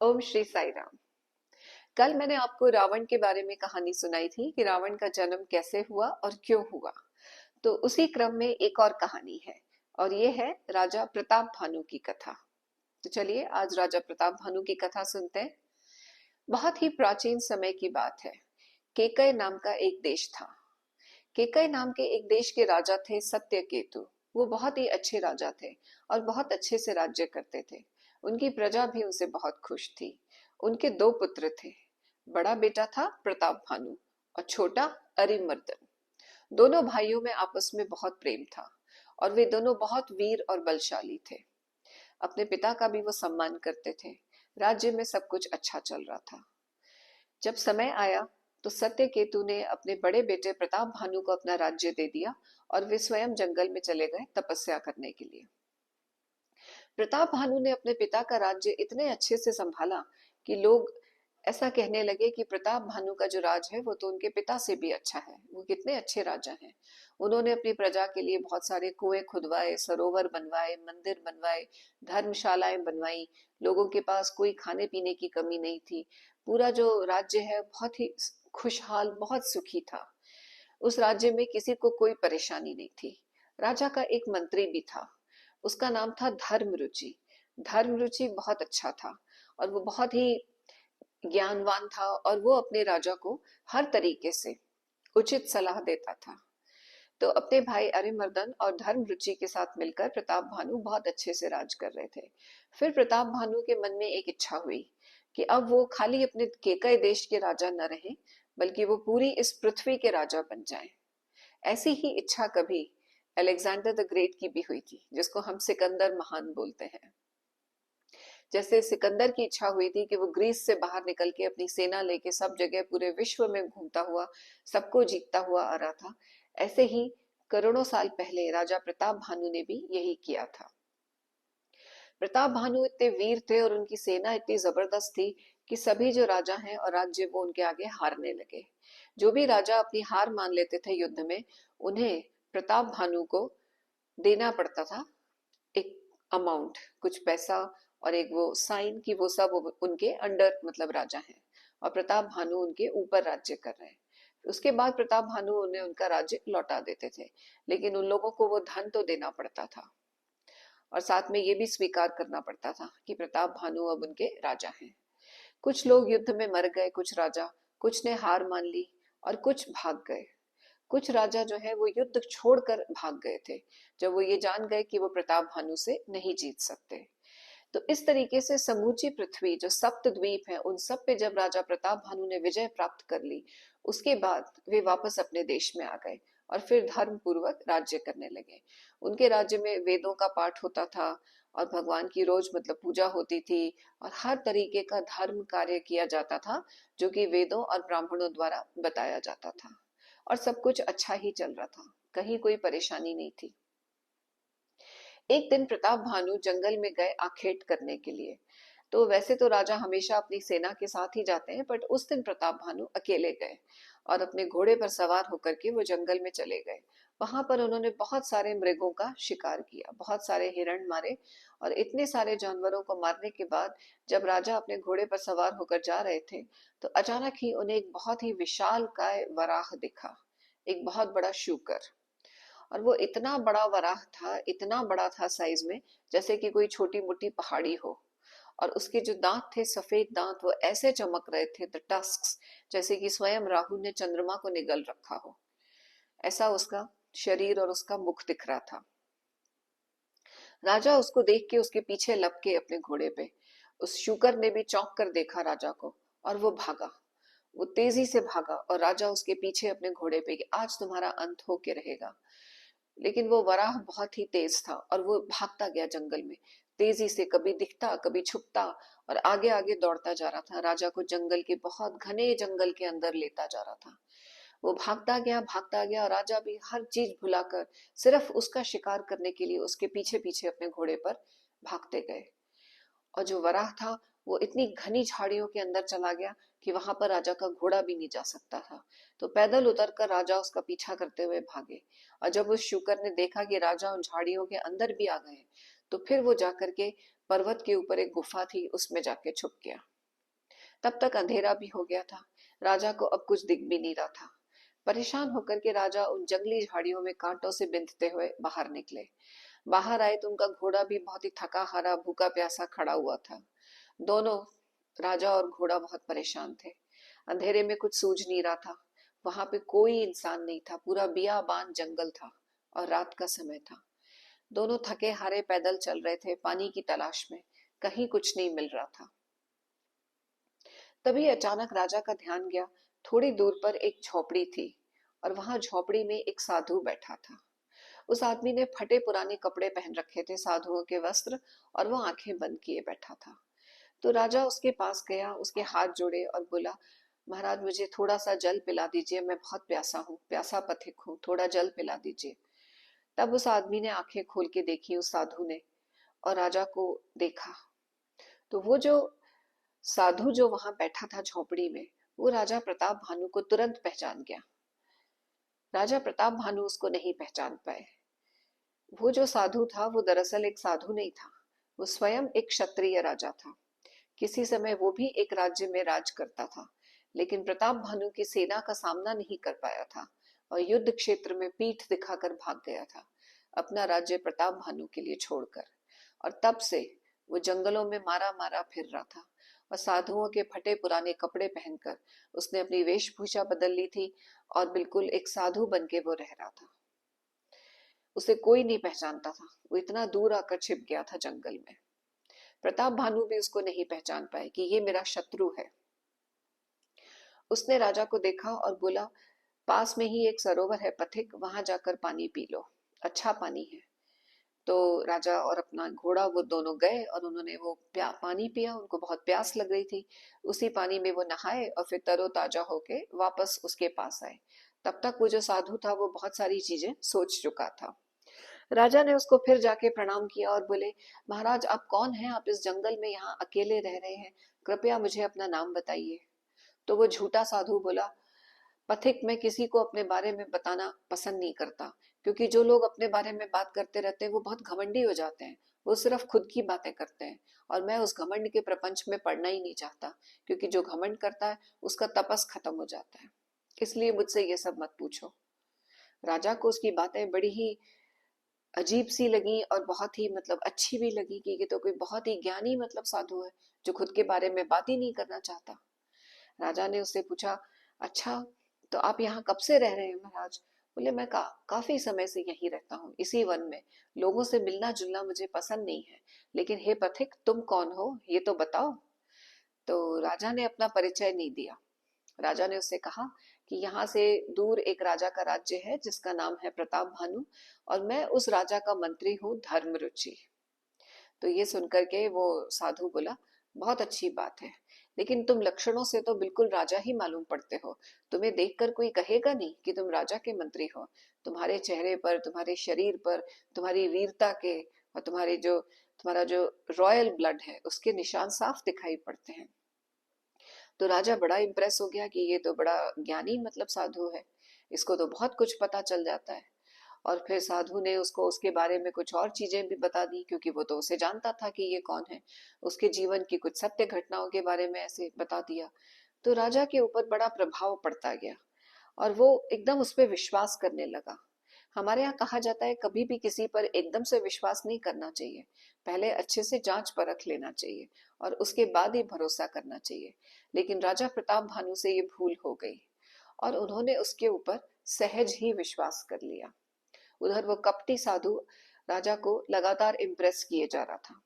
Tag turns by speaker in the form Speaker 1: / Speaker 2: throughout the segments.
Speaker 1: ओम श्री साई राम। कल मैंने आपको रावण के बारे में कहानी सुनाई थी कि रावण का जन्म कैसे हुआ और क्यों हुआ। तो उसी क्रम में एक और कहानी है और ये है राजा प्रताप भानु की कथा। तो चलिए आज राजा प्रताप भानु की कथा सुनते हैं। बहुत ही प्राचीन समय की बात है। केकय नाम का एक देश था। केकय नाम के एक देश के राजा थे सत्यकेतु। वो बहुत ही अच्छे राजा थे और बहुत अच्छे से राज्य करते थे। उनकी प्रजा भी उनसे बहुत खुश थी। उनके दो पुत्र थे। बड़ा बेटा था प्रताप भानु और छोटा अरिमर्दन। दोनों भाइयों में आपस में बहुत प्रेम था और वे दोनों बहुत वीर और बलशाली थे। अपने पिता का भी वो सम्मान करते थे। राज्य में सब कुछ अच्छा चल रहा था। जब समय आया तो सत्यकेतु ने अपने बड़े बेटे प्रताप भानु को अपना राज्य दे दिया और वे स्वयं जंगल में चले गए तपस्या करने के लिए। प्रताप भानु ने अपने पिता का राज्य इतने अच्छे से संभाला कि लोग ऐसा कहने लगे कि प्रताप भानु का जो राज है वो तो उनके पिता से भी अच्छा है। वो कितने अच्छे राजा हैं। उन्होंने अपनी प्रजा के लिए बहुत सारे कुएं खुदवाए, सरोवर बनवाए, मंदिर बनवाए, धर्मशालाएं बनवाई। लोगों के पास कोई खाने पीने की कमी नहीं थी। पूरा जो राज्य है बहुत ही खुशहाल, बहुत सुखी था। उस राज्य में किसी को कोई परेशानी नहीं थी। राजा का एक मंत्री भी था। उसका नाम था धर्मरुचि। धर्मरुचि बहुत अच्छा था और वो बहुत ही ज्ञानवान था और वो अपने राजा को हर तरीके से उचित सलाह देता था। तो अपने भाई अरिमर्दन और धर्मरुचि के साथ मिलकर प्रताप भानु बहुत अच्छे से राज कर रहे थे। फिर प्रताप भानु के मन में एक इच्छा हुई कि अब वो खाली अपने केकय देश के राजा न रहे, बल्कि वो पूरी इस पृथ्वी के राजा बन जाएं। ऐसी ही इच्छा कभी अलेक्जेंडर द ग्रेट की भी हुई थी, जिसको हम सिकंदर महान बोलते हैं। जैसे सिकंदर की इच्छा हुई थी कि वो ग्रीस से बाहर निकल के अपनी सेना लेके सब जगह पूरे विश्व में घूमता हुआ सबको जीतता हुआ आ रहा था, ऐसे ही करोड़ों साल पहले राजा प्रताप भानु ने भी यही किया था। प्रताप भानु इतने वीर थे और उनकी सेना इतनी जबरदस्त थी कि सभी जो राजा हैं और राज्य वो उनके आगे हारने लगे। जो भी राजा अपनी हार मान लेते थे युद्ध में, उन्हें प्रताप भानु को देना पड़ता था एक अमाउंट, कुछ पैसा और एक वो साइन कि वो सब उनके अंडर मतलब राजा हैं और प्रताप भानु उनके ऊपर राज्य कर रहे हैं। उसके बाद प्रताप भानु उन्हें उनका राज्य लौटा देते थे, लेकिन उन लोगों को वो धन तो देना पड़ता था और साथ में ये भी स्वीकार करना पड़ता था कि प्रताप भानु अब उनके राजा हैं। कुछ लोग युद्ध में मर गए, कुछ राजा, कुछ ने हार मान ली और कुछ भाग गए। कुछ राजा जो है वो युद्ध छोड़कर भाग गए थे, जब वो ये जान गए कि वो प्रताप भानु से नहीं जीत सकते। तो इस तरीके से समूची पृथ्वी जो सप्त द्वीप है, उन सब पे जब राजा प्रताप भानु ने विजय प्राप्त कर ली, उसके बाद वे वापस अपने देश में आ गए और फिर धर्म पूर्वक राज्य करने लगे। उनके राज्य में वेदों का पाठ होता था और भगवान की रोज मतलब पूजा होती थी और हर तरीके का धर्म कार्य किया जाता था, जो कि वेदों और ब्राह्मणों द्वारा बताया जाता था और सब कुछ अच्छा ही चल रहा था। कहीं कोई परेशानी नहीं थी। एक दिन प्रताप भानु जंगल में गए आखेट करने के लिए। तो वैसे तो राजा हमेशा अपनी सेना के साथ ही जाते हैं, बट उस दिन प्रताप भानु अकेले गए और अपने घोड़े पर सवार होकर के वो जंगल में चले गए। वहां पर उन्होंने बहुत सारे मृगों का शिकार किया, बहुत सारे हिरण मारे और इतने सारे जानवरों को मारने के बाद जब राजा अपने घोड़े पर सवार होकर जा रहे थे, तो अचानक ही उन्हें एक बहुत ही विशाल काय वराह दिखा, एक बहुत बड़ा शूकर। और वो इतना बड़ा वराह था, इतना बड़ा था साइज में, जैसे कि कोई छोटी मोटी पहाड़ी हो। और उसके जो दांत थे, सफेद दांत, वो ऐसे चमक रहे थे, द टस्क्स, जैसे कि स्वयं राहु ने चंद्रमा को निगल रखा हो। ऐसा उसका शरीर और उसका मुख दिख रहा था। राजा उसको देख के उसके पीछे लपके अपने घोड़े पे। उस शूकर ने भी चौंक कर देखा राजा को और वो भागा। वो तेजी से भागा और राजा उसके पीछे अपने घोड़े पे कि आज तुम्हारा अंत हो के रहेगा। लेकिन वो वराह बहुत ही तेज था और वो भागता गया जंगल में तेजी से, कभी दिखता कभी छुपता और आगे आगे दौड़ता जा रहा था। राजा को जंगल के बहुत घने जंगल के अंदर लेता जा रहा था। वो भागता गया और राजा भी हर चीज भुलाकर सिर्फ उसका शिकार करने के लिए उसके पीछे पीछे अपने घोड़े पर भागते गए। और जो वराह था वो इतनी घनी झाड़ियों के अंदर चला गया कि वहां पर राजा का घोड़ा भी नहीं जा सकता था। तो पैदल उतरकर राजा उसका पीछा करते हुए भागे। और जब उस शूकर ने देखा कि राजा उन झाड़ियों के अंदर भी आ गए, तो फिर वो जाकर के पर्वत के ऊपर एक गुफा थी, उसमें जाके छुप गया। तब तक अंधेरा भी हो गया था। राजा को अब कुछ दिख भी नहीं रहा था। परेशान होकर के राजा उन जंगली झाड़ियों में कांटों से बिंधते हुए बाहर निकले। बाहर आए तो उनका घोड़ा भी बहुत ही थका हारा भूखा प्यासा खड़ा हुआ था। दोनों, राजा और घोड़ा, बहुत परेशान थे। अंधेरे में कुछ सूझ नहीं रहा था। वहां पे कोई इंसान नहीं था, पूरा बियाबान जंगल था और रात का समय था। दोनों थके हारे पैदल चल रहे थे पानी की तलाश में। कहीं कुछ नहीं मिल रहा था। तभी अचानक राजा का ध्यान गया, थोड़ी दूर पर एक झोपड़ी थी और वहां झोपड़ी में एक साधु बैठा था। उस आदमी ने फटे पुराने कपड़े पहन रखे थे, साधुओं के वस्त्र, और वो आंखें बंद किए बैठा था। तो राजा उसके पास गया, उसके हाथ जोड़े और बोला, महाराज मुझे थोड़ा सा जल पिला दीजिए, मैं बहुत प्यासा हूँ, प्यासा पथिक हूँ, थोड़ा जल पिला दीजिए। तब उस आदमी ने आंखें खोल के देखी, उस साधु ने, और राजा को देखा। तो वो जो साधु जो वहां बैठा था झोपड़ी में, वो राजा प्रताप भानु को तुरंत पहचान गया। राजा प्रताप भानु उसको नहीं पहचान पाए। वो जो साधु था वो दरअसल एक साधु नहीं था, वो स्वयं एक क्षत्रिय राजा था। किसी समय वो भी एक राज्य में राज करता था, लेकिन प्रताप भानु की सेना का सामना नहीं कर पाया था और युद्ध क्षेत्र में पीठ दिखाकर भाग गया था, अपना राज्य प्रताप भानु के लिए छोड़कर। और तब से वो जंगलों में मारा मारा फिर रहा था और साधुओं के फटे पुराने कपड़े पहनकर उसने अपनी वेशभूषा बदल ली थी और बिल्कुल एक साधु बन के वो रह रहा था। उसे कोई नहीं पहचानता था, वो इतना दूर आकर छिप गया था जंगल में। प्रताप भानु भी उसको नहीं पहचान पाए कि ये मेरा शत्रु है। उसने राजा को देखा और बोला, पास में ही एक सरोवर है पथिक, वहां जाकर पानी पी लो, अच्छा पानी है। तो राजा और अपना घोड़ा वो दोनों गए और उन्होंने वो पानी पिया, उनको बहुत प्यास लग रही थी। उसी पानी में वो नहाए और फिर तरोताजा होके वापस उसके पास आए। तब तक वो जो साधु था वो बहुत सारी चीजें सोच चुका था। राजा ने उसको फिर जाके प्रणाम किया और बोले, महाराज आप कौन हैं, आप इस जंगल में यहाँ अकेले रह रहे हैं, कृपया मुझे अपना नाम बताइए। तो वो झूठा साधु बोला, पथिक मैं किसी को अपने बारे में बताना पसंद नहीं करता, क्योंकि जो लोग अपने बारे में बात करते रहते हैं वो बहुत घमंडी हो जाते हैं, वो सिर्फ खुद की बातें करते हैं, और मैं उस घमंड के प्रपंच में पड़ना ही नहीं चाहता, क्योंकि जो घमंड करता है उसका तपस खत्म हो जाता है, इसलिए मुझसे ये सब मत पूछो। राजा को उसकी बातें बड़ी ही अजीब सी लगी और बहुत ही मतलब अच्छी भी लगी कि ये तो कोई बहुत ही ज्ञानी मतलब साधु है जो खुद के बारे में बात ही नहीं करना चाहता। राजा ने उससे पूछा, अच्छा तो आप यहाँ कब से रह रहे हैं महाराज? बोले, मैं काफी समय से यहीं रहता हूँ, इसी वन में। लोगों से मिलना जुलना मुझे पसंद नहीं है, लेकिन हे पथिक तुम कौन हो ये तो बताओ। तो राजा ने अपना परिचय नहीं दिया। राजा ने उससे कहा कि यहाँ से दूर एक राजा का राज्य है जिसका नाम है प्रताप भानु, और मैं उस राजा का मंत्री हूँ धर्मरुचि। तो ये सुनकर के वो साधु बोला, बहुत अच्छी बात है, लेकिन तुम लक्षणों से तो बिल्कुल राजा ही मालूम पड़ते हो। तुम्हें देखकर कोई कहेगा नहीं कि तुम राजा के मंत्री हो। तुम्हारे चेहरे पर, तुम्हारे शरीर पर, तुम्हारी वीरता के और तुम्हारा जो रॉयल ब्लड है उसके निशान साफ दिखाई पड़ते हैं। तो राजा बड़ा इम्प्रेस हो गया कि ये तो बड़ा ज्ञानी मतलब साधु है, इसको तो बहुत कुछ पता चल जाता है। और फिर साधु ने उसको उसके बारे में कुछ और चीजें भी बता दी, क्योंकि वो तो उसे जानता था कि ये कौन है। उसके जीवन की कुछ सत्य घटनाओं के बारे में ऐसे बता दिया। तो राजा के ऊपर बड़ा प्रभाव पड़ता गया और वो एकदम उस पर विश्वास करने लगा। हमारे यहाँ कहा जाता है कभी भी किसी पर एकदम से विश्वास नहीं करना चाहिए, पहले अच्छे से जांच परख लेना चाहिए और उसके बाद ही भरोसा करना चाहिए। लेकिन राजा प्रताप भानु से ये भूल हो गई और उन्होंने उसके ऊपर सहज ही विश्वास कर लिया। उधर वो कपटी साधु राजा को लगातार इम्प्रेस किए जा रहा था।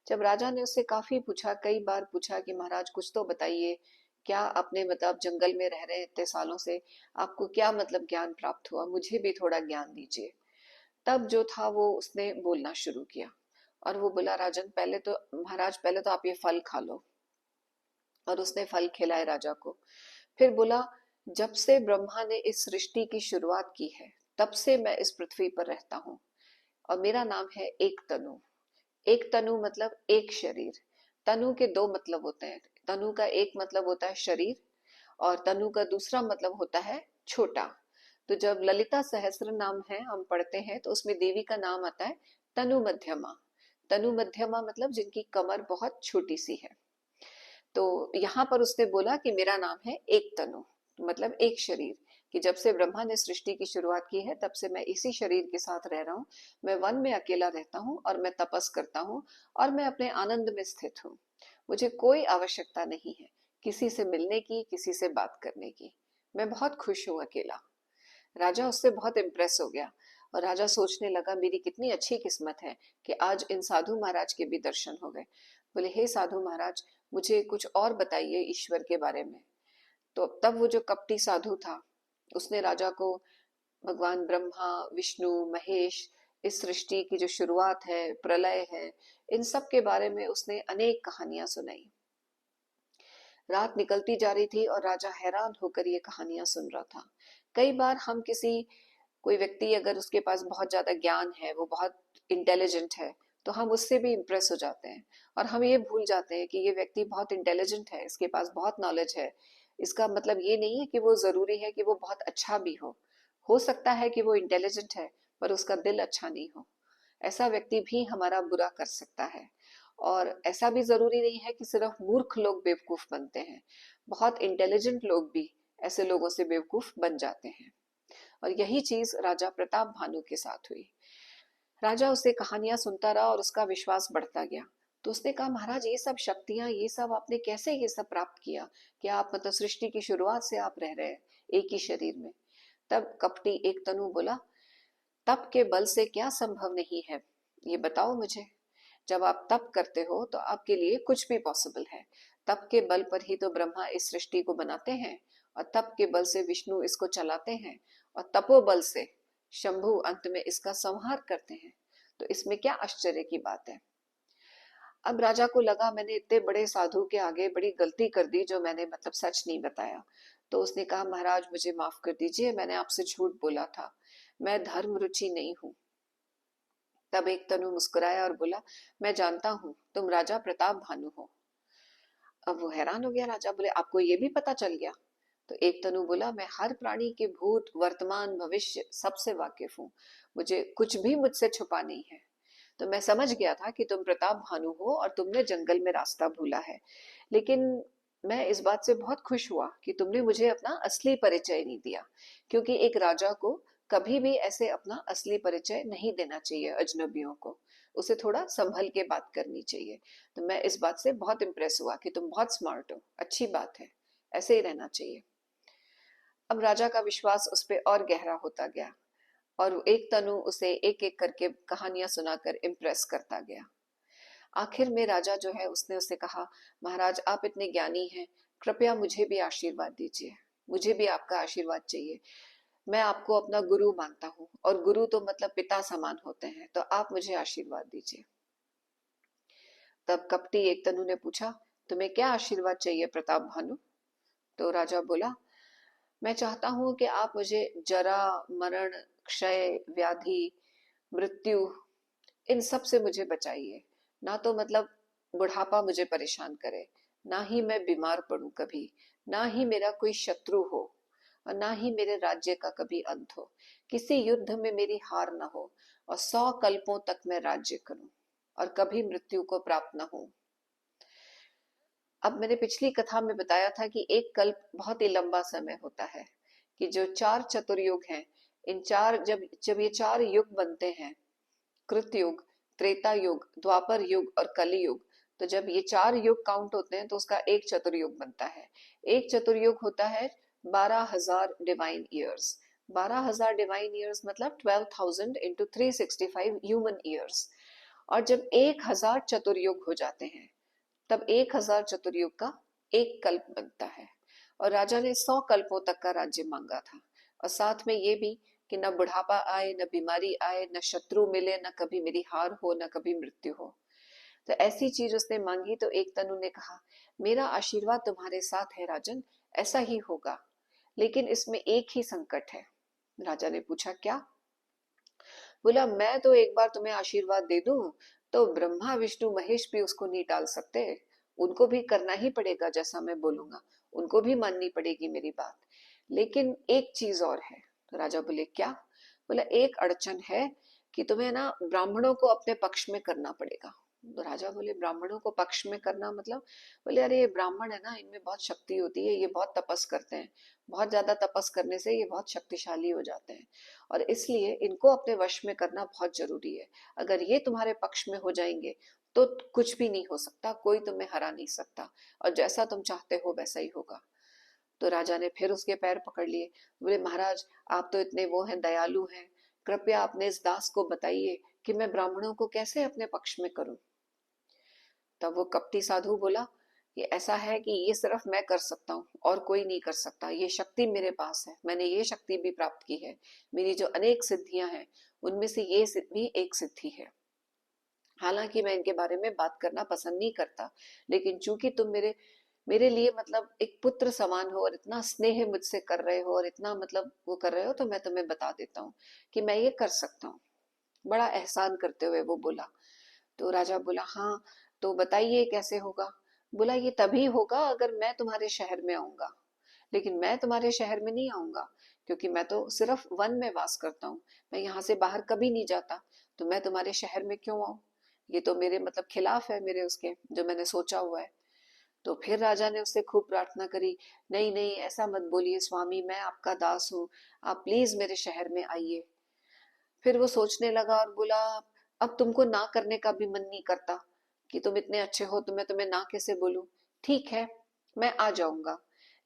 Speaker 1: जब राजा ने उससे काफी पूछा, कई बार पूछा कि महाराज कुछ तो बताइए, क्या आपने मतलब जंगल में रह रहे इतने सालों से आपको क्या मतलब ज्ञान प्राप्त हुआ, मुझे भी थोड़ा ज्ञान दीजिए। तब जो था वो उसने बोलना शुरू किया और वो बोला, राजन पहले तो, महाराज पहले तो आप ये फल खा लो। और उसने फल खिलाए राजा को। फिर बोला, जब से ब्रह्मा ने इस सृष्टि की शुरुआत की है तब से मैं इस पृथ्वी पर रहता हूँ और मेरा नाम है एक तनु। एक तनु मतलब एक शरीर। तनु के दो मतलब होते हैं। तनु का एक मतलब होता है शरीर और तनु का दूसरा मतलब होता है छोटा। तो जब ललिता सहस्त्र नाम है हम पढ़ते हैं तो उसमें देवी का नाम आता है तनु मध्यमा। तनु मध्यमा मतलब जिनकी कमर बहुत छोटी सी है। तो यहाँ पर उसने बोला कि मेरा नाम है एक तनु, मतलब एक शरीर, कि जब से ब्रह्मा ने सृष्टि की शुरुआत की है तब से मैं इसी शरीर के साथ रह रहा हूँ। मैं वन में अकेला रहता हूँ और मैं तपस करता हूँ और मैं अपने आनंद में स्थित हूँ। मुझे कोई आवश्यकता नहीं है किसी से मिलने की, किसी से बात करने की। मैं बहुत खुश हूँ अकेला। राजा उससे बहुत इम्प्रेस हो गया और राजा सोचने लगा मेरी कितनी अच्छी किस्मत है कि आज इन साधु महाराज के भी दर्शन हो गए। बोले हे साधु महाराज, मुझे कुछ और बताइए ईश्वर के बारे में। तो तब वो जो कपटी साधु था उसने राजा को भगवान ब्रह्मा, विष्णु, महेश, इस सृष्टि की जो शुरुआत है, प्रलय है, इन सब के बारे में उसने अनेक कहानियां सुनाई। रात निकलती जा रही थी और राजा हैरान होकर ये कहानियां सुन रहा था। कई बार हम किसी कोई व्यक्ति अगर उसके पास बहुत ज्यादा ज्ञान है, वो बहुत इंटेलिजेंट है, तो हम उससे भी इम्प्रेस हो जाते हैं और हम ये भूल जाते हैं कि ये व्यक्ति बहुत इंटेलिजेंट है, इसके पास बहुत नॉलेज है। इसका मतलब ये नहीं है कि वो जरूरी है कि वो बहुत अच्छा भी हो सकता है कि वो इंटेलिजेंट है पर उसका दिल अच्छा नहीं हो। ऐसा व्यक्ति भी हमारा बुरा कर सकता है। और ऐसा भी जरूरी नहीं है कि सिर्फ मूर्ख लोग बेवकूफ बनते हैं, बहुत इंटेलिजेंट लोग भी ऐसे लोगों से बेवकूफ बन जाते हैं। और यही चीज राजा प्रताप भानु के साथ हुई। राजा उसे कहानियां सुनता रहा और उसका विश्वास बढ़ता गया। तो उसने कहा महाराज ये सब शक्तियां, ये सब आपने कैसे ये सब प्राप्त किया कि आप मतलब सृष्टि की शुरुआत से आप रह रहे हैं एक ही शरीर में। तब कपटी एक तनु बोला तप के बल से क्या संभव नहीं है, ये बताओ मुझे। जब आप तप करते हो तो आपके लिए कुछ भी पॉसिबल है। तप के बल पर ही तो ब्रह्मा इस सृष्टि को बनाते हैं और तप के बल से विष्णु इसको चलाते हैं और तपोबल से शंभु अंत में इसका संहार करते हैं। तो इसमें क्या आश्चर्य की बात है। अब राजा को लगा मैंने इतने बड़े साधु के आगे बड़ी गलती कर दी जो मैंने मतलब सच नहीं बताया। तो उसने कहा महाराज मुझे माफ कर दीजिए, मैंने आपसे झूठ बोला था, मैं धर्म रुचि नहीं हूँ। तब एक तनु मुस्कुराया और बोला मैं जानता हूँ तुम राजा प्रताप भानु हो। अब वो हैरान हो गया, राजा बोले आपको ये भी पता चल गया। तो एक तनु बोला मैं हर प्राणी के भूत वर्तमान भविष्य सबसे वाकिफ हूँ, मुझे कुछ भी मुझसे छुपा नहीं है। तो मैं समझ गया था कि तुम प्रताप भानु हो और तुमने जंगल में रास्ता भूला है, लेकिन मैं इस बात से बहुत खुश हुआ कि तुमने मुझे अपना असली परिचय नहीं दिया, क्योंकि एक राजा को कभी भी ऐसे अपना असली परिचय नहीं देना चाहिए अजनबियों को, उसे थोड़ा संभल के बात करनी चाहिए। तो मैं इस बात से बहुत इम्प्रेस हुआ कि तुम बहुत स्मार्ट हो, अच्छी बात है, ऐसे ही रहना चाहिए। अब राजा का विश्वास उस पर और गहरा होता गया और एक तनु उसे एक एक करके कहानियां सुनाकर इम्प्रेस करता गया। आखिर में राजा जो है उसने उसे कहा महाराज आप इतने ज्ञानी हैं, कृपया मुझे भी आशीर्वाद दीजिए, मुझे भी आपका आशीर्वाद चाहिए। मैं आपको अपना गुरु मानता हूँ और गुरु तो मतलब पिता समान होते हैं, तो आप मुझे आशीर्वाद दीजिए। तब कपटी एक तनु ने पूछा तुम्हें क्या आशीर्वाद चाहिए प्रताप भानु। तो राजा बोला मैं चाहता हूं कि आप मुझे जरा, मरण, क्षय, व्याधि, मृत्यु, इन सब से मुझे बचाइए। ना तो मतलब बुढ़ापा मुझे परेशान करे, ना ही मैं बीमार पड़ूं कभी, ना ही मेरा कोई शत्रु हो और ना ही मेरे राज्य का कभी अंत हो, किसी युद्ध में मेरी हार ना हो और 100 कल्पों तक मैं राज्य करूं और कभी मृत्यु को प्राप्त न हो। अब मैंने पिछली कथा में बताया था कि एक कल्प बहुत ही लंबा समय होता है, कि जो 4 चतुर्युग हैं, इन चार जब जब ये 4 युग बनते हैं, कृत युग, त्रेता युग, द्वापर युग और कली युग, तो जब ये 4 युग काउंट होते हैं तो उसका एक चतुर्युग बनता है। एक चतुर्युग होता है 12,000 डिवाइन ईयर्स। 12,000 डिवाइन ईयर्स मतलब 12,000 इंटू 365 ह्यूमन ईयर्स। और जब 1,000 चतुर्युग हो जाते हैं तब 1,000 चतुर्युग का एक कल्प बनता है। और राजा ने 100 कल्पों तक का राज्य मांगा था और साथ में ये भी कि न बुढ़ापा आए, न बीमारी आए, न शत्रु मिले, न कभी मेरी हार हो, न कभी मृत्यु हो। तो ऐसी चीज उसने मांगी। तो एक तनु ने कहा मेरा आशीर्वाद तुम्हारे साथ है राजन, ऐसा ही होगा, लेकिन इसमें एक ही संकट है। राजा ने पूछा क्या। बोला मैं तो एक बार तुम्हें आशीर्वाद दे दूं तो ब्रह्मा विष्णु महेश भी उसको नहीं टाल सकते, उनको भी करना ही पड़ेगा जैसा मैं बोलूंगा, उनको भी माननी पड़ेगी मेरी बात। लेकिन एक चीज और है। तो राजा बोले क्या। बोला एक अड़चन है कि तुम्हें ना ब्राह्मणों को अपने पक्ष में करना पड़ेगा। तो राजा बोले ब्राह्मणों को पक्ष में करना मतलब? बोले अरे ये ब्राह्मण है ना, इनमें बहुत शक्ति होती है, ये बहुत तपस करते हैं, बहुत ज्यादा तपस करने से ये बहुत शक्तिशाली हो जाते हैं, और इसलिए इनको अपने वश में करना बहुत जरूरी है। अगर ये तुम्हारे पक्ष में हो जाएंगे तो कुछ भी नहीं हो सकता, कोई तुम्हें हरा नहीं सकता, और जैसा तुम चाहते हो वैसा ही होगा। तो राजा ने फिर उसके पैर पकड़ लिए। बोले महाराज, आप तो इतने वो हैं, दयालु हैं, कृपया अपने इस दास को बताइए कि मैं ब्राह्मणों को कैसे अपने पक्ष में करूं। तब वो कपटी साधु बोला, ये ऐसा है कि ये सिर्फ मैं कर सकता हूँ और कोई नहीं कर सकता, ये शक्ति मेरे पास है, मैंने ये शक्ति भी प्राप्त की है, मेरी जो अनेक सिद्धियां हैं उनमें से ये भी एक सिद्धि है। हालांकि मैं इनके बारे में बात करना पसंद नहीं करता, लेकिन चूंकि तुम मेरे मेरे लिए मतलब एक पुत्र समान हो और इतना स्नेह मुझसे कर रहे हो और इतना मतलब वो कर रहे हो, तो मैं तुम्हें बता देता हूँ कि मैं ये कर सकता हूँ। बड़ा एहसान करते हुए वो बोला। तो राजा बोला हाँ, तो बताइए कैसे होगा। बोला ये तभी होगा अगर मैं तुम्हारे शहर में आऊंगा, लेकिन मैं तुम्हारे शहर में नहीं आऊंगा, क्योंकि मैं तो सिर्फ वन में वास करता हूँ, मैं यहाँ से बाहर कभी नहीं जाता, तो मैं तुम्हारे शहर में क्यों आऊं? ये तो मेरे मतलब खिलाफ है मेरे उसके जो मैंने सोचा हुआ है। तो फिर राजा ने उससे खूब प्रार्थना करी, नहीं नहीं ऐसा मत बोलिए स्वामी, मैं आपका दास हूँ, आप प्लीज मेरे शहर में आइए। फिर वो सोचने लगा और बोला, अब तुमको ना करने का भी मन नहीं करता कि तुम इतने अच्छे हो, तो मैं तुम्हें ना कैसे बोलूं। ठीक है, मैं आ जाऊंगा,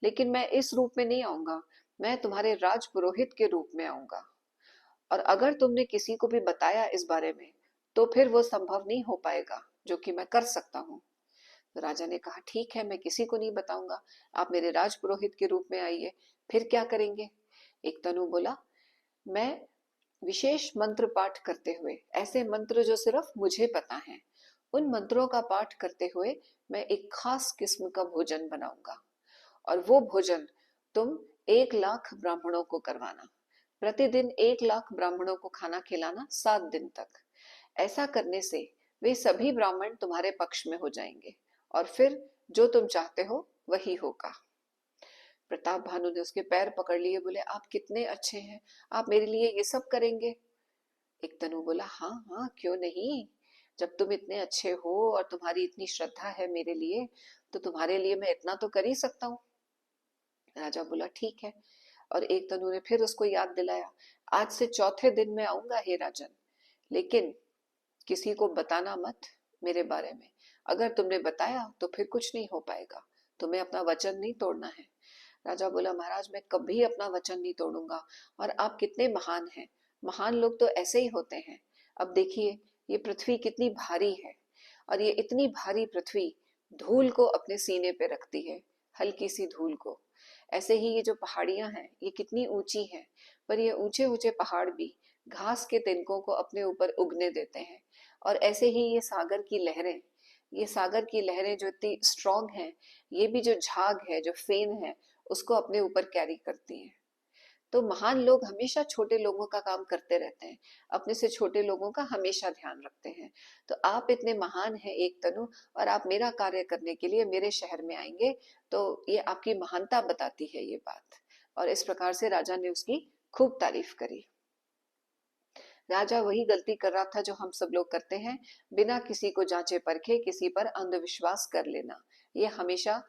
Speaker 1: लेकिन मैं इस रूप में नहीं आऊंगा, मैं तुम्हारे राज पुरोहित के रूप में आऊंगा, और अगर तुमने किसी को भी बताया इस बारे में तो फिर वो संभव नहीं हो पाएगा जो कि मैं कर सकता हूँ। तो राजा ने कहा ठीक है, मैं किसी को नहीं बताऊंगा, आप मेरे राज पुरोहित के रूप में आइए, फिर क्या करेंगे। एक तनु बोला, मैं विशेष मंत्र पाठ करते हुए, ऐसे मंत्र जो सिर्फ मुझे पता है, उन मंत्रों का पाठ करते हुए मैं एक खास किस्म का भोजन बनाऊंगा, और वो भोजन तुम 1 लाख ब्राह्मणों को करवाना, प्रतिदिन 1 लाख ब्राह्मणों को खाना खिलाना 7 दिन तक। ऐसा करने से वे सभी ब्राह्मण तुम्हारे पक्ष में हो जाएंगे, और फिर जो तुम चाहते हो वही होगा। प्रताप भानु ने उसके पैर पकड़ लिए, बोले आप कितने अच्छे हैं, आप मेरे लिए ये सब करेंगे। एक तनु बोला हाँ हाँ क्यों नहीं, जब तुम इतने अच्छे हो और तुम्हारी इतनी श्रद्धा है मेरे लिए, तो तुम्हारे लिए मैं इतना तो कर ही सकता हूँ। राजा बोला ठीक है, और एक तनु ने फिर उसको याद दिलाया, आज से चौथे दिन में आऊंगा हे राजन, लेकिन किसी को बताना मत मेरे बारे में, अगर तुमने बताया तो फिर कुछ नहीं हो पाएगा, तुम्हें अपना वचन नहीं तोड़ना है। राजा बोला महाराज मैं कभी अपना वचन नहीं तोड़ूंगा, और आप कितने महान हैं, महान लोग तो ऐसे ही होते हैं। अब देखिए ये पृथ्वी कितनी भारी है, और ये इतनी भारी पृथ्वी धूल को अपने सीने पे रखती है, हल्की सी धूल को। ऐसे ही ये जो पहाड़ियां हैं ये कितनी ऊंची हैं, पर ये ऊंचे ऊंचे पहाड़ भी घास के तिनकों को अपने ऊपर उगने देते हैं। और ऐसे ही ये सागर की लहरें, ये सागर की लहरें जो इतनी स्ट्रांग हैं, ये भी जो झाग है, जो फेन है, उसको अपने ऊपर कैरी करती हैं। तो महान लोग हमेशा छोटे लोगों का काम करते रहते हैं, अपने से छोटे लोगों का हमेशा ध्यान रखते हैं। तो आप इतने महान हैं एक तनु, और आप मेरा कार्य करने के लिए मेरे शहर में आएंगे, तो ये आपकी महानता बताती है ये बात। और इस प्रकार से राजा ने उसकी खूब तारीफ करी। राजा वही गलती कर रहा था जो हम सब लोग करते हैं, बिना किसी को जांचे परखे किसी पर अंधविश्वास कर लेना, ये हमेशा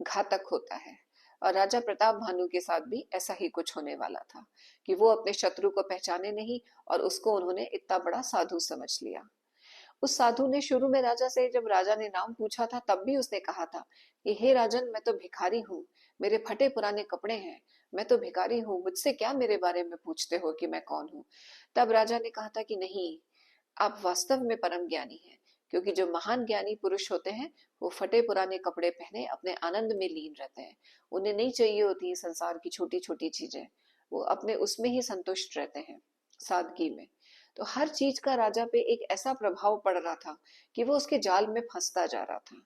Speaker 1: घातक होता है। और राजा प्रताप भानु के साथ भी ऐसा ही कुछ होने वाला था, कि वो अपने शत्रु को पहचाने नहीं, और उसको उन्होंने इतना बड़ा साधु समझ लिया। उस साधु ने शुरू में राजा से, जब राजा ने नाम पूछा था तब भी उसने कहा था कि हे राजन, मैं तो भिखारी हूँ, मेरे फटे पुराने कपड़े हैं, मैं तो भिखारी हूँ, मुझसे क्या मेरे बारे में पूछते हो कि मैं कौन हूँ। तब राजा ने कहा था कि नहीं, आप वास्तव में परम ज्ञानी हैं, क्योंकि जो महान ज्ञानी पुरुष होते हैं वो फटे पुराने कपड़े पहने अपने आनंद में लीन रहते हैं, उन्हें नहीं चाहिए होती संसार की छोटी छोटी चीजें, वो अपने उसमें ही संतुष्ट रहते हैं, सादगी में। तो हर चीज का राजा पे एक ऐसा प्रभाव पड़ रहा था कि वो उसके जाल में फंसता जा रहा था,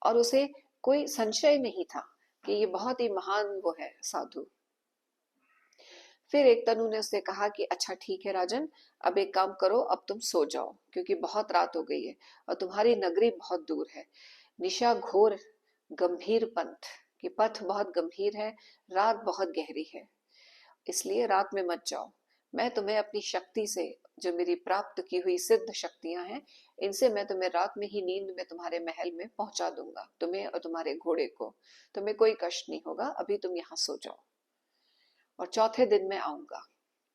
Speaker 1: और उसे कोई संशय नहीं था कि ये बहुत ही महान वो है साधु। फिर एक तनु ने उससे कहा कि अच्छा ठीक है राजन, अब एक काम करो, अब तुम सो जाओ, क्योंकि बहुत रात हो गई है और तुम्हारी नगरी बहुत दूर है, निशा घोर गंभीर पंथ की पथ बहुत गंभीर है, रात बहुत गहरी है, इसलिए रात में मत जाओ, मैं तुम्हें अपनी शक्ति से, जो मेरी प्राप्त की हुई सिद्ध शक्तियां हैं, इनसे मैं तुम्हें रात में ही नींद में तुम्हारे महल में पहुंचा दूंगा, तुम्हें और तुम्हारे घोड़े को। तुम्हें कोई कष्ट नहीं होगा, अभी तुम यहाँ सो जाओ और चौथे दिन मैं आऊंगा।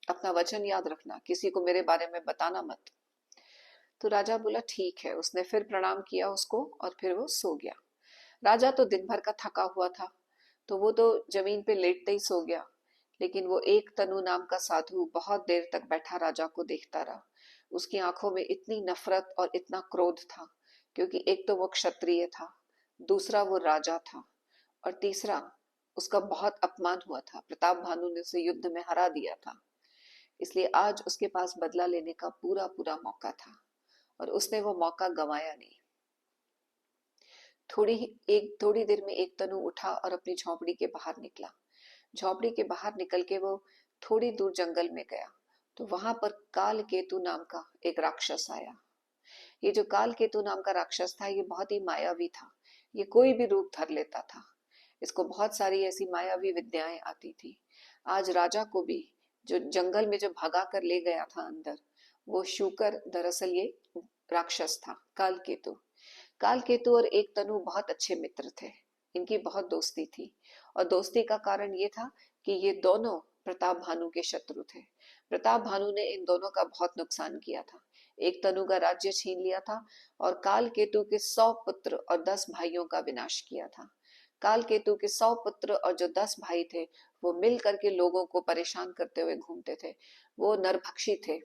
Speaker 1: अपना वचन याद रखना, किसी को मेरे बारे में बताना मत। तो राजा बोला ठीक है। उसने फिर प्रणाम किया उसको और फिर वो सो गया। राजा तो दिन भर का थका हुआ था, तो वो तो जमीन पे लेटते ही सो गया। लेकिन वो एक तनु नाम का साधु बहुत देर तक बैठा राजा को देखता रहा। उसकी आंखों में इतनी नफरत और इतना क्रोध था, क्योंकि एक तो वो क्षत्रिय था, दूसरा वो राजा था, और तीसरा उसका बहुत अपमान हुआ था। प्रताप भानु ने उसे युद्ध में हरा दिया था, इसलिए आज उसके पास बदला लेने का पूरा पूरा मौका था, और उसने वो मौका गंवाया नहीं। थोड़ी देर में एक तनु उठा और अपनी झोपड़ी के बाहर निकला। झोपड़ी के बाहर निकल के वो थोड़ी दूर जंगल में गया, तो वहां पर काल केतु नाम का एक राक्षस आया। ये जो काल केतु नाम का राक्षस था, ये बहुत ही मायावी था। ये कोई भी रूप धर लेता था। इसको बहुत सारी ऐसी मायावी विद्याएं आती थी। आज राजा को भी, जो जंगल में जो भगा कर ले गया था अंदर, वो शूकर दरअसल ये राक्षस था, काल केतु। काल केतु और एक तनु बहुत अच्छे मित्र थे। इनकी बहुत दोस्ती थी, और दोस्ती का कारण ये था कि ये दोनों प्रताप भानु के शत्रु थे। प्रताप भानु ने इन दोनों का बहुत नुकसान किया था। एक तनु का राज्य छीन लिया था, और काल केतु के 100 पुत्र और 10 भाइयों का विनाश किया था। काल केतु के 100 पुत्र और जो 10 भाई थे, वो मिल करके लोगों को परेशान करते हुए घूमते थे। वो नरभक्षी थे,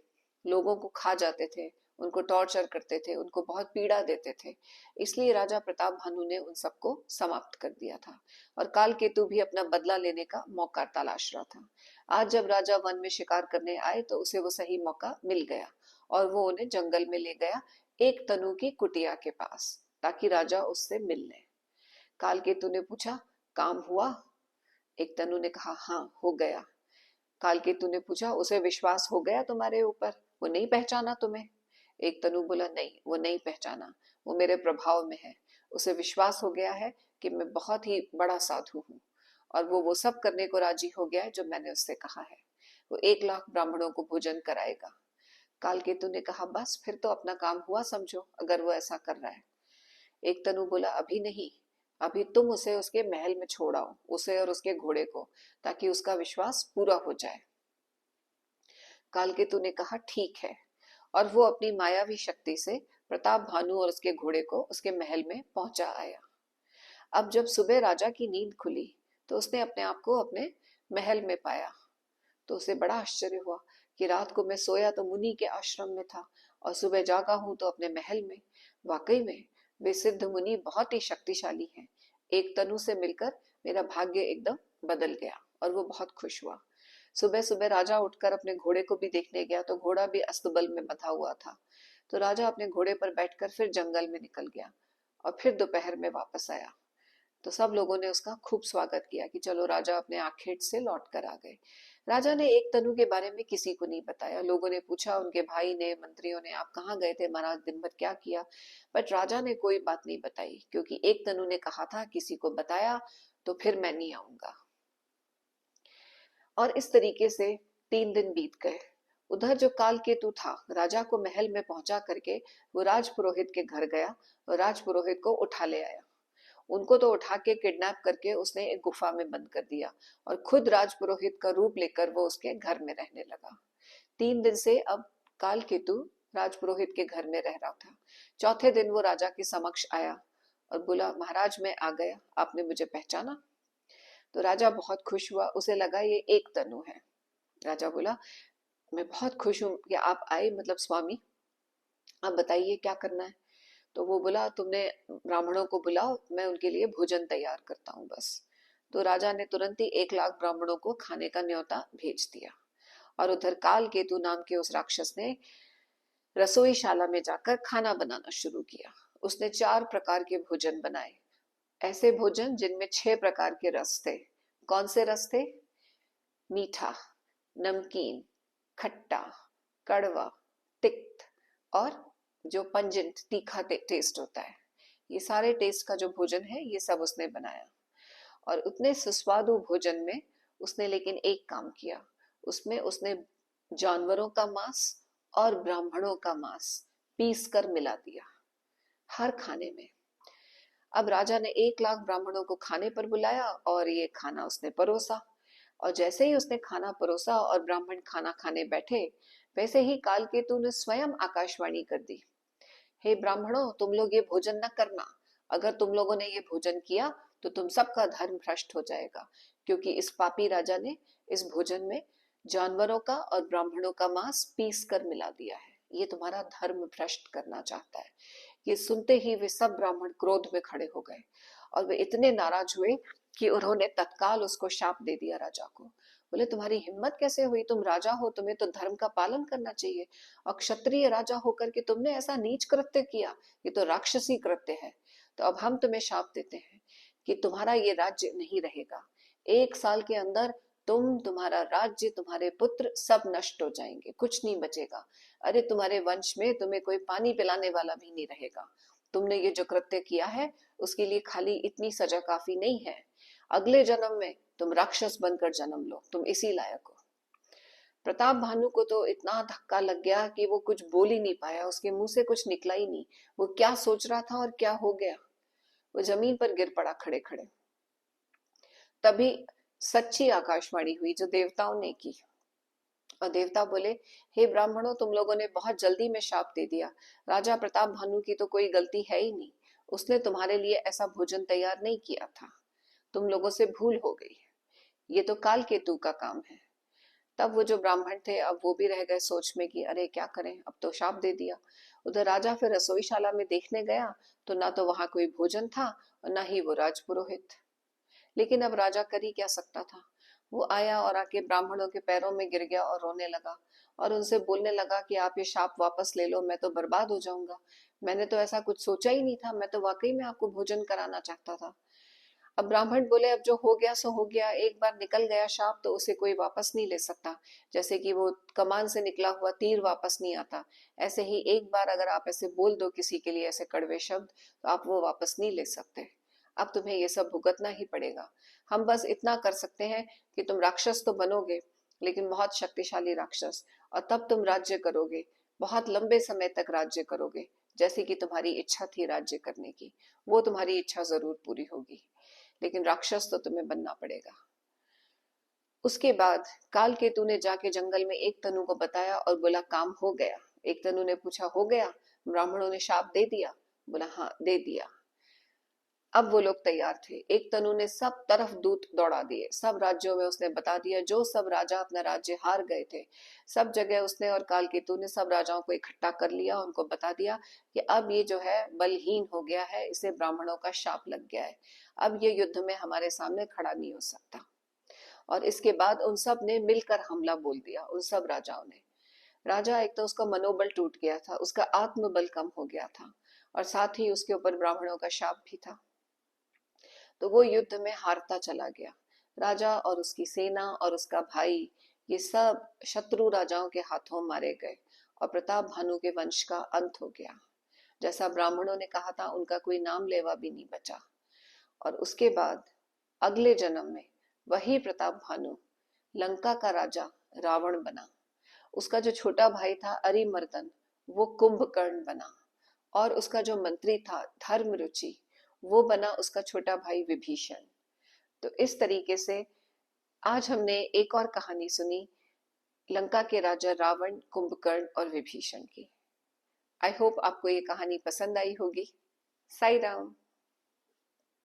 Speaker 1: लोगों को खा जाते थे, उनको टॉर्चर करते थे, उनको बहुत पीड़ा देते थे। इसलिए राजा प्रताप भानु ने उन सबको समाप्त कर दिया था, और काल केतु भी अपना बदला लेने का मौका तलाश रहा था। आज जब राजा वन में शिकार करने आए, तो उसे वो सही मौका मिल गया, और वो उन्हें जंगल में ले गया, एक तनु की कुटिया के पास, ताकि राजा उससे मिल ले। काल केतु ने पूछा, काम हुआ? एक तनु ने कहा, हाँ हो गया। काल केतु ने पूछा, उसे विश्वास हो गया तुम्हारे ऊपर? वो नहीं पहचाना तुम्हें? एक तनु बोला, नहीं, वो नहीं पहचाना, वो मेरे प्रभाव में है। उसे विश्वास हो गया है कि मैं बहुत ही बड़ा साधु हूँ, और वो सब करने को राजी हो गया है जो मैंने उससे कहा है। वो 1 लाख ब्राह्मणों को भोजन कराएगा। काल केतु ने कहा, बस फिर तो अपना काम हुआ समझो, अगर वो ऐसा कर रहा है। एक तनु बोला, अभी नहीं, अभी तुम उसे उसके महल में छोड़ाओ, उसे और उसके घोड़े को, ताकि उसका विश्वास पूरा हो जाए। कालकेतु ने कहा, ठीक है, और वो अपनी मायावी शक्ति से प्रताप भानु और उसके घोड़े को उसके महल में पहुंचा आया। अब जब सुबह राजा की नींद खुली, तो उसने अपने आप को अपने महल में पाया। तो उसे बड़ा आश्चर्य हुआ कि रात को मैं सोया तो मुनि के आश्रम में था, और सुबह जागा हूं तो अपने महल में। वाकई में वे सिद्ध मुनि बहुत ही शक्तिशाली हैं। एक तनु से मिलकर मेरा भाग्य एकदम बदल गया, और वो बहुत खुश हुआ। सुबह सुबह राजा उठकर अपने घोड़े को भी देखने गया, तो घोड़ा भी अस्तबल में बंधा हुआ था। तो राजा अपने घोड़े पर बैठकर फिर जंगल में निकल गया, और फिर दोपहर में वापस आया। तो सब लोगों ने उसका खूब स्वागत किया कि चलो राजा अपने आखेट से लौट कर आ गए। राजा ने एक तनु के बारे में किसी को नहीं बताया। लोगों ने पूछा, उनके भाई ने, मंत्रियों ने, आप कहाँ गए थे महाराज, दिन भर क्या किया? बट राजा ने कोई बात नहीं बताई, क्योंकि एक तनु ने कहा था, किसी को बताया तो फिर मैं नहीं आऊंगा। और इस तरीके से 3 दिन बीत गए। उधर जो काल केतु था, राजा को महल में पहुंचा करके वो राजपुरोहित के घर गया, और राजपुरोहित को उठा ले आया। उनको तो उठा के किडनैप करके उसने एक गुफा में बंद कर दिया, और खुद राजपुरोहित का रूप लेकर वो उसके घर में रहने लगा। 3 दिन से अब काल केतु राजपुरोहित के घर में रह रहा था। चौथे दिन वो राजा के समक्ष आया और बोला, महाराज मैं आ गया, आपने मुझे पहचाना? तो राजा बहुत खुश हुआ, उसे लगा ये एक तनु है। राजा बोला, मैं बहुत खुश हूं कि आप आए, मतलब स्वामी, आप बताइए क्या करना है? तो वो बोला, तुमने ब्राह्मणों को बुलाओ, मैं उनके लिए भोजन तैयार करता हूँ बस। तो राजा ने तुरंत ही 1 लाख ब्राह्मणों को खाने का न्योता भेज दिया। और उधर काल केतु नाम के उस राक्षस ने रसोईशाला में जाकर खाना बनाना शुरू किया। उसने 4 प्रकार के भोजन बनाए, ऐसे भोजन जिनमें 6 प्रकार के रस थे। कौन से रस थे? मीठा, नमकीन, खट्टा, कड़वा, तिक्त, और जो पंजेंट तीखा टेस्ट होता है। ये सारे टेस्ट का जो भोजन है, ये सब उसने बनाया। और उतने सुस्वादु भोजन में उसने लेकिन एक काम किया, उसमें उसने जानवरों का मांस और ब्राह्मणों का मांस पीस कर मिला दिया हर खाने में। अब राजा ने 1 लाख ब्राह्मणों को खाने पर बुलाया और ये खाना उसने परोसा। और जैसे ही उसने खाना परोसा और ब्राह्मण खाना खाने बैठे, वैसे ही कालकेतु ने स्वयं आकाशवाणी कर दी, हे ब्राह्मणों, तुम लोग ये भोजन न करना। अगर तुम लोगों ने ये भोजन किया तो तुम सबका धर्म भ्रष्ट हो जाएगा, क्योंकि इस पापी राजा ने इस भोजन में जानवरों का और ब्राह्मणों का मांस पीस कर मिला दिया है। ये तुम्हारा धर्म भ्रष्ट करना चाहता है। ये सुनते ही वे सब ब्राह्मण क्रोध में खड़े हो गए और वे इतने नाराज हुए कि उन्होंने तत्काल उसको शाप दे दिया राजा को। बोले, तुम्हारी हिम्मत कैसे हुई? तुम राजा हो, तुम्हें तो धर्म का पालन करना चाहिए, और क्षत्रिय राजा होकर के तुमने ऐसा नीच कृत्य किया। ये तो राक्षसी कृत्य है। तो अब हम तुम्हें शाप देते हैं कि तुम्हारा ये राज्य नहीं रहेगा। 1 साल के अंदर तुम, तुम्हारा राज्य, तुम्हारे पुत्र सब नष्ट हो जाएंगे, कुछ नहीं बचेगा। अरे तुम्हारे वंश में तुम्हें कोई पानी पिलाने वाला भी नहीं रहेगा। तुमने ये जो कृत्य किया है उसके लिए खाली इतनी सजा काफी नहीं है। अगले जन्म में तुम राक्षस बनकर जन्म लो, तुम इसी लायक हो। प्रताप भानु को तो इतना धक्का लग गया कि वो कुछ बोल ही नहीं पाया, उसके मुंह से कुछ निकला ही नहीं। वो क्या सोच रहा था और क्या हो गया, वो जमीन पर गिर पड़ा खड़े खड़े। तभी सच्ची आकाशवाणी हुई जो देवताओं ने की, और देवता बोले, हे ब्राह्मणों, तुम लोगों ने बहुत जल्दी में शाप दे दिया। राजा प्रताप भानु की तो कोई गलती है ही नहीं, उसने तुम्हारे लिए ऐसा भोजन तैयार नहीं किया था, तुम लोगों से भूल हो गई, ये तो काल केतु का काम है। तब वो जो ब्राह्मण थे, अब वो भी रह गए सोच में कि अरे क्या करें, अब तो शाप दे दिया। उधर राजा फिर रसोईशाला में देखने गया तो ना तो वहां कोई भोजन था और ना ही वो राजपुरोहित। लेकिन अब राजा कर ही क्या सकता था। वो आया और आके ब्राह्मणों के पैरों में गिर गया और रोने लगा और उनसे बोलने लगा कि आप ये शाप वापस ले लो, मैं तो बर्बाद हो जाऊंगा। मैंने तो ऐसा कुछ सोचा ही नहीं था, मैं तो वाकई में आपको भोजन कराना चाहता था। अब ब्राह्मण बोले, अब जो हो गया सो हो गया, एक बार निकल गया शाप तो उसे कोई वापस नहीं ले सकता। जैसे कि वो कमान से निकला हुआ तीर वापस नहीं आता, ऐसे ही एक बार अगर आप ऐसे बोल दो किसी के लिए ऐसे कड़वे शब्द, तो आप वो वापस नहीं ले सकते। अब तुम्हें ये सब भुगतना ही पड़ेगा। हम बस इतना कर सकते हैं कि तुम राक्षस तो बनोगे, लेकिन बहुत शक्तिशाली राक्षस, और तब तुम राज्य करोगे, बहुत लंबे समय तक राज्य करोगे, जैसे कि तुम्हारी इच्छा थी राज्य करने की, वो तुम्हारी इच्छा जरूर पूरी होगी, लेकिन राक्षस तो तुम्हें बनना पड़ेगा। उसके बाद काल केतु ने जाके जंगल में एक तनु को बताया और बोला, काम हो गया। एक तनु ने पूछा, हो गया? ब्राह्मणों ने शाप दे दिया? बोला, हाँ दे दिया। अब वो लोग तैयार थे। एक तनु ने सब तरफ दूत दौड़ा दिए, सब राज्यों में उसने बता दिया, जो सब राजा अपना राज्य हार गए थे सब जगह उसने और कालकेतु ने सब राजाओं को इकट्ठा कर लिया, उनको बता दिया कि अब ये जो है बलहीन हो गया है, इसे ब्राह्मणों का शाप लग गया है, अब ये युद्ध में हमारे सामने खड़ा नहीं हो सकता। और इसके बाद उन सब ने मिलकर हमला बोल दिया, उन सब राजाओं ने। राजा एक तो उसका मनोबल टूट गया था, उसका आत्मबल कम हो गया था, और साथ ही उसके ऊपर ब्राह्मणों का शाप भी था। तो वो युद्ध में हारता चला गया। राजा और उसकी सेना और उसका भाई, ये सब शत्रु राजाओं के हाथों मारे गए और प्रताप भानु के वंश का अंत हो गया। जैसा ब्राह्मणों ने कहा था, उनका कोई नाम लेवा भी नहीं बचा। और उसके बाद अगले जन्म में वही प्रताप भानु लंका का राजा रावण बना। उसका जो छोटा भाई था अरिमर्दन, वो कुंभकर्ण बना, और उसका जो मंत्री था धर्म रुचि, वो बना उसका छोटा भाई विभीषण। तो इस तरीके से आज हमने एक और कहानी सुनी, लंका के राजा रावण, कुंभकर्ण और विभीषण की। आई होप आपको ये कहानी पसंद आई होगी। साई राम।